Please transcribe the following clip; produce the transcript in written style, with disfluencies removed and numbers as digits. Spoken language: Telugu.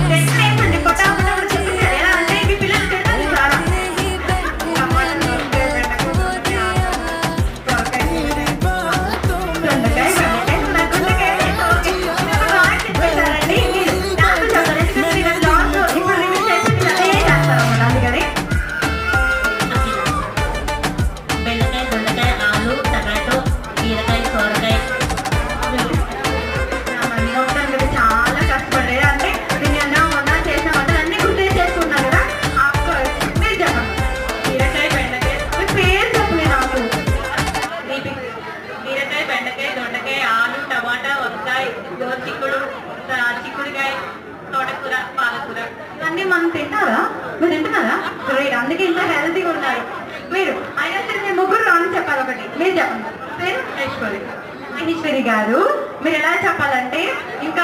ఏంటండి పొటాటో కూడా చెప్పింది ఎలా అంటే మీ పిల్లలు తిడతారు చాలా టమాటా దొండకాయ బెండకాయ దొండకాయ బెండకాయ ఓకే ఇది బాగా చెప్పేశారండి మీరు నాకు చెప్పారు ఎందుకంటే నేను లాస్ట్ ఇప్పుడు రిలీజ్ చేసి అదే చేస్తారు అన్నమాట అందుకని బెండకాయ దొండకాయ ఆలు టమాటో బీరకాయ సొరకాయ చాలా కష్టపడేది అంటే నేను మొన్న చేసిన వంటలు అన్ని గుర్తు చేసుకున్నాను కదా మీరు చెప్పండి బీరకాయ బెండకాయ మీ పేరు చెప్పలేదు నాకు బీరకాయ బెండకాయ దొండకాయ ఆలు టమాటా వంకాయ చిక్కుడు చిక్కుడుకాయ తోటకూర పాలకూర అన్నీ మనం తింటారా మీరు తింటున్నారా గ్రేట్ అందుకే ఇంత హెల్తీగా ఉన్నారు మీరు అయినా సరే మీరు ముగ్గురు రాని చెప్పాలి ఒకటి మీరు చెప్పండి పేరు మహేశ్వరి గారు మీరు ఎలా చెప్పాలంటే ఇంకా